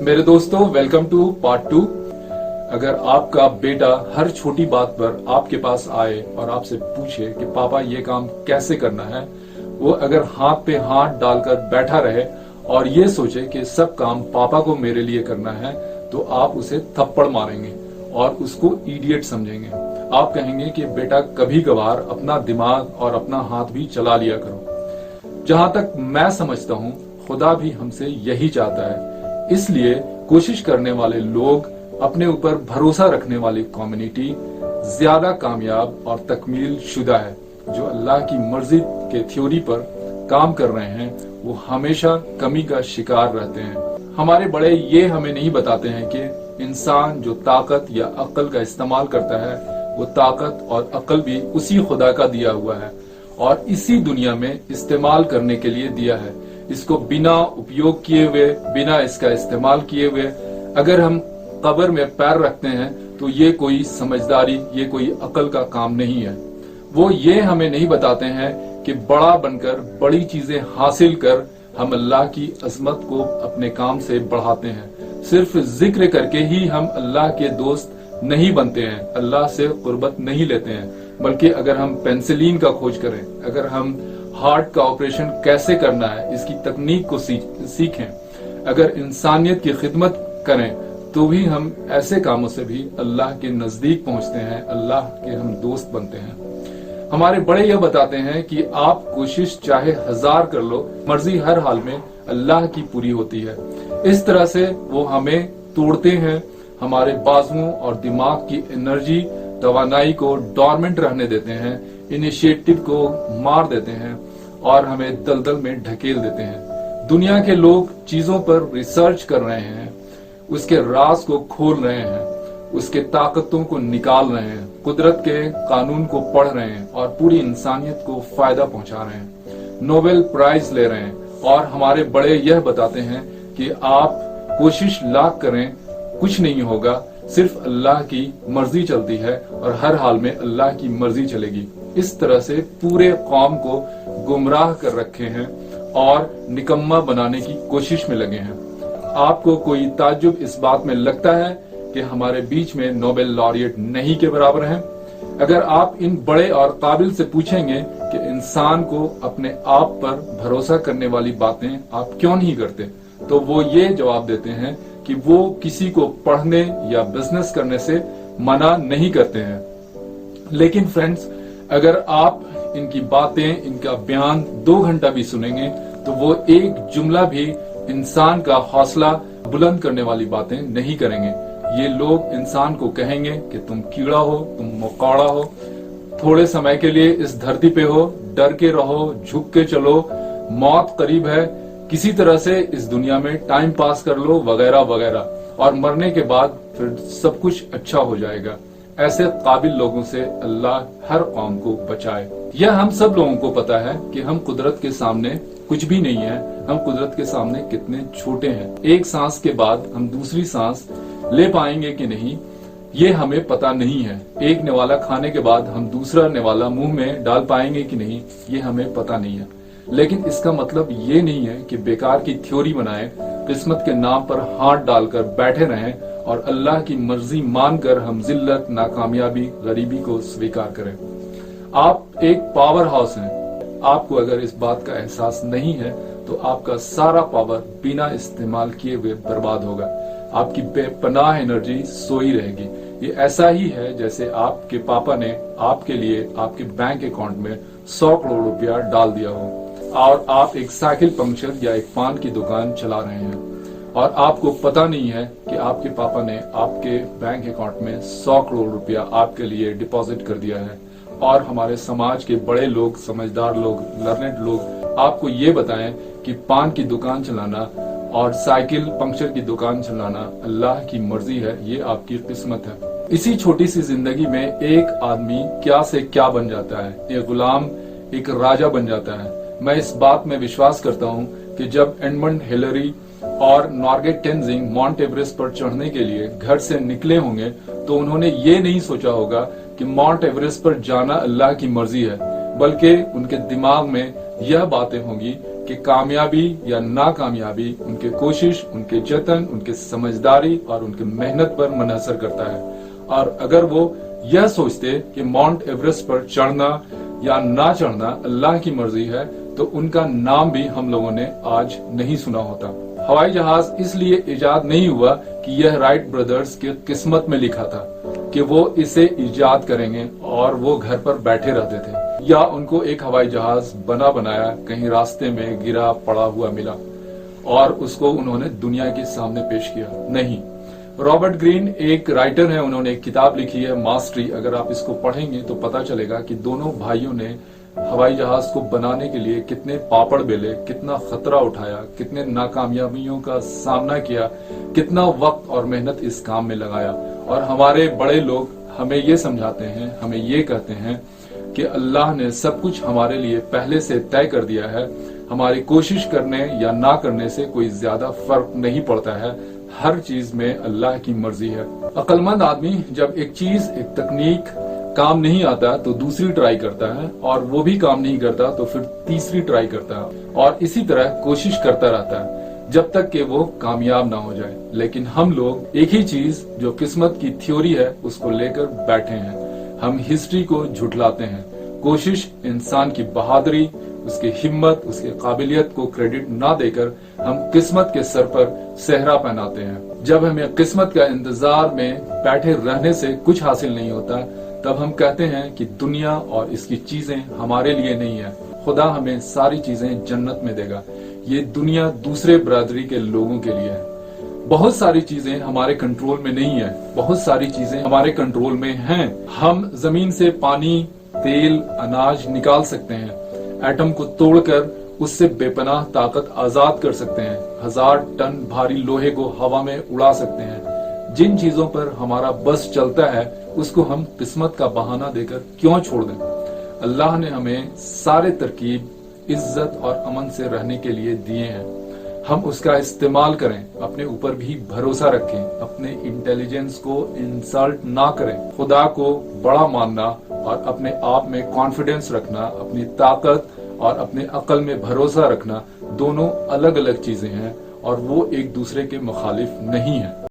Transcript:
मेरे दोस्तों, welcome two part 2। अगर आपका बेटा हर छोटी बात पर आपके पास आए और आपसे पूछे कि पापा ये काम कैसे करना है, वो अगर हाथ पे हाथ डालकर बैठा रहे और ये सोचे कि सब काम पापा को मेरे लिए करना है, तो आप उसे थप्पड़ मारेंगे और उसको इडियट समझेंगे। आप कहेंगे कि बेटा कभी कभार अपना दिमाग और अपना हाथ भी चला लिया करो। जहां तक मैं समझता हूं, खुदा भी हमसे यही चाहता है। इसलिए कोशिश करने वाले लोग, अपने ऊपर भरोसा रखने वाली कम्युनिटी ज्यादा कामयाब और तकमील शुदा है। जो अल्लाह की मर्जी के थ्योरी पर काम कर रहे हैं, वो हमेशा कमी का शिकार रहते हैं। हमारे बड़े ये हमें नहीं बताते हैं कि इंसान जो ताकत या अक्ल का इस्तेमाल करता है, वो ताकत और अक्ल भी उसी खुदा का दिया हुआ है और इसी दुनिया में इस्तेमाल करने के लिए दिया है। इसको बिना उपयोग किए हुए, बिना इसका इस्तेमाल किए हुए अगर हम कब्र में पैर रखते हैं, तो ये कोई समझदारी, ये कोई अक्ल का काम नहीं है। वो ये हमें नहीं बताते हैं कि बड़ा बनकर बड़ी चीजें हासिल कर हम अल्लाह की अजमत को अपने काम से बढ़ाते हैं। सिर्फ जिक्र करके ही हम अल्लाह के दोस्त नहीं बनते हैं, अल्लाह से कुर्बत नहीं लेते हैं। बल्कि अगर हम पेंसिलीन का खोज करें, अगर हम हार्ट का ऑपरेशन कैसे करना है इसकी तकनीक को सीखें, अगर इंसानियत की खिदमत करें, तो भी हम ऐसे कामों से भी अल्लाह के नजदीक पहुंचते हैं, अल्लाह के हम दोस्त बनते हैं। हमारे बड़े यह बताते हैं कि आप कोशिश चाहे 1000 कर लो, मर्जी हर हाल में अल्लाह की पूरी होती है। इस तरह से वो हमें तोड़ते हैं, हमारे बाजुओं और दिमाग की एनर्जी, तवानाई को डोरमेंट रहने देते हैं, इनिशिएटिव को मार देते हैं और हमें दलदल में ढकेल देते हैं। दुनिया के लोग चीजों पर रिसर्च कर रहे हैं, उसके राज को खोल रहे हैं, उसके ताकतों को निकाल रहे हैं, कुदरत के कानून को पढ़ रहे हैं और पूरी इंसानियत को फायदा पहुंचा रहे हैं, नोबेल प्राइज ले रहे हैं। और हमारे बड़े यह बताते हैं कि आप कोशिश लाख करें, कुछ नहीं होगा, सिर्फ अल्लाह की मर्जी चलती है और हर हाल में अल्लाह की मर्जी चलेगी। इस तरह से पूरे कौम को गुमराह कर रखे हैं और निकम्मा बनाने की कोशिश में लगे हैं। आपको कोई ताज्जुब इस बात में लगता है कि हमारे बीच में नोबेल लॉरिएट नहीं के बराबर हैं? अगर आप इन बड़े और काबिल से पूछेंगे कि इंसान को अपने आप पर भरोसा करने वाली बातें आप क्यों नहीं करते, तो वो ये जवाब देते हैं कि वो किसी को पढ़ने या बिजनेस करने से मना नहीं करते हैं। लेकिन फ्रेंड्स, अगर आप इनकी बातें, इनका बयान 2 घंटा भी सुनेंगे, तो वो एक जुमला भी इंसान का हौसला बुलंद करने वाली बातें नहीं करेंगे। ये लोग इंसान को कहेंगे कि तुम कीड़ा हो, तुम मकौड़ा हो, थोड़े समय के लिए इस धरती पे हो, डर के रहो, झुक के चलो, मौत करीब है, किसी तरह से इस दुनिया में टाइम पास कर लो, वगैरह वगैरह, और मरने के बाद फिर सब कुछ अच्छा हो जाएगा। ऐसे काबिल लोगों से अल्लाह हर कौम को बचाए। यह हम सब लोगों को पता है कि हम कुदरत के सामने कुछ भी नहीं है, हम कुदरत के सामने कितने छोटे हैं। एक सांस के बाद हम दूसरी सांस ले पाएंगे कि नहीं, ये हमें पता नहीं है। एक निवाला खाने के बाद हम दूसरा निवाला मुंह में डाल पाएंगे कि नहीं, ये हमें पता नहीं है। लेकिन इसका मतलब ये नहीं है कि बेकार की थ्योरी बनाए, किस्मत के नाम पर हाथ डालकर बैठे रहें और अल्लाह की मर्जी मानकर हम जिल्लत, नाकामयाबी, गरीबी को स्वीकार करें। आप एक पावर हाउस हैं। आपको अगर इस बात का एहसास नहीं है, तो आपका सारा पावर बिना इस्तेमाल किए हुए बर्बाद होगा। आपकी बेपनाह एनर्जी सोई रहेगी। ये ऐसा ही है जैसे आपके पापा ने आपके लिए आपके बैंक अकाउंट में 100 करोड़ रुपया डाल दिया हो और आप एक साइकिल पंक्चर या एक पान की दुकान चला रहे हैं और आपको पता नहीं है कि आपके पापा ने आपके बैंक अकाउंट में 100 करोड़ रुपया आपके लिए डिपॉजिट कर दिया है। और हमारे समाज के बड़े लोग, समझदार लोग, लर्नेड लोग आपको ये बताएं कि पान की दुकान चलाना और साइकिल पंक्चर की दुकान चलाना अल्लाह की मर्जी है, ये आपकी किस्मत है। इसी छोटी सी जिंदगी में एक आदमी क्या से क्या बन जाता है, एक गुलाम एक राजा बन जाता है। मैं इस बात में विश्वास करता हूँ कि जब एडमंड हिलरी और नॉर्गेट टेंजिंग माउंट एवरेस्ट पर चढ़ने के लिए घर से निकले होंगे, तो उन्होंने ये नहीं सोचा होगा कि माउंट एवरेस्ट पर जाना अल्लाह की मर्जी है, बल्कि उनके दिमाग में यह बातें होंगी کہ کامیابی یا ناکامیابی ان کے کوشش، ان کے جتن، ان کے سمجھداری اور ان کی محنت پر منحصر کرتا ہے۔ اور اگر وہ یہ سوچتے کہ ماؤنٹ ایورسٹ پر چڑھنا یا نہ چڑھنا اللہ کی مرضی ہے تو ان کا نام بھی ہم لوگوں نے آج نہیں سنا ہوتا۔ ہوائی جہاز اس لیے ایجاد نہیں ہوا کہ یہ رائٹ بردرز کی قسمت میں لکھا تھا کہ وہ اسے ایجاد کریں گے اور وہ گھر پر بیٹھے رہتے تھے، یا ان کو ایک ہوائی جہاز بنایا کہیں راستے میں گرا پڑا ہوا ملا اور اس کو انہوں نے دنیا کے سامنے پیش کیا۔ نہیں، رابرٹ گرین ایک رائٹر ہے، انہوں نے ایک کتاب لکھی ہے ماسٹری۔ اگر آپ اس کو پڑھیں گے تو پتا چلے گا کہ دونوں بھائیوں نے ہوائی جہاز کو بنانے کے لیے کتنے پاپڑ بیلے، کتنا خطرہ اٹھایا، کتنے ناکامیابیوں کا سامنا کیا، کتنا وقت اور محنت اس کام میں لگایا۔ اور ہمارے بڑے لوگ ہمیں یہ سمجھاتے ہیں، ہمیں یہ کہتے ہیں کہ اللہ نے سب کچھ ہمارے لیے پہلے سے طے کر دیا ہے، ہماری کوشش کرنے یا نہ کرنے سے کوئی زیادہ فرق نہیں پڑتا ہے، ہر چیز میں اللہ کی مرضی ہے۔ عقل مند آدمی جب ایک چیز، ایک تکنیک کام نہیں آتا تو دوسری ٹرائی کرتا ہے، اور وہ بھی کام نہیں کرتا تو پھر تیسری ٹرائی کرتا ہے، اور اسی طرح کوشش کرتا رہتا ہے جب تک کہ وہ کامیاب نہ ہو جائے۔ لیکن ہم لوگ ایک ہی چیز جو قسمت کی تھیوری ہے اس کو لے کر بیٹھے ہیں، ہم ہسٹری کو جھٹلاتے ہیں۔ کوشش انسان کی بہادری، اس کی ہمت، اس کی قابلیت کو کریڈٹ نہ دے کر ہم قسمت کے سر پر صحرا پہناتے ہیں۔ جب ہمیں قسمت کا انتظار میں بیٹھے رہنے سے کچھ حاصل نہیں ہوتا تب ہم کہتے ہیں کہ دنیا اور اس کی چیزیں ہمارے لیے نہیں ہے، خدا ہمیں ساری چیزیں جنت میں دے گا، یہ دنیا دوسرے برادری کے لوگوں کے لیے ہے۔ بہت ساری چیزیں ہمارے کنٹرول میں نہیں ہیں، بہت ساری چیزیں ہمارے کنٹرول میں ہیں۔ ہم زمین سے پانی، تیل، اناج نکال سکتے ہیں، ایٹم کو توڑ کر اس سے بے پناہ طاقت آزاد کر سکتے ہیں، 1000 ٹن بھاری لوہے کو ہوا میں اڑا سکتے ہیں۔ جن چیزوں پر ہمارا بس چلتا ہے اس کو ہم قسمت کا بہانہ دے کر کیوں چھوڑ دیں؟ اللہ نے ہمیں سارے ترکیب عزت اور امن سے رہنے کے لیے دیے ہیں، ہم اس کا استعمال کریں، اپنے اوپر بھی بھروسہ رکھیں، اپنے انٹیلیجنس کو انسلٹ نہ کریں، خدا کو بڑا ماننا اور اپنے آپ میں کانفیڈنس رکھنا، اپنی طاقت اور اپنے عقل میں بھروسہ رکھنا دونوں الگ الگ چیزیں ہیں اور وہ ایک دوسرے کے مخالف نہیں ہیں۔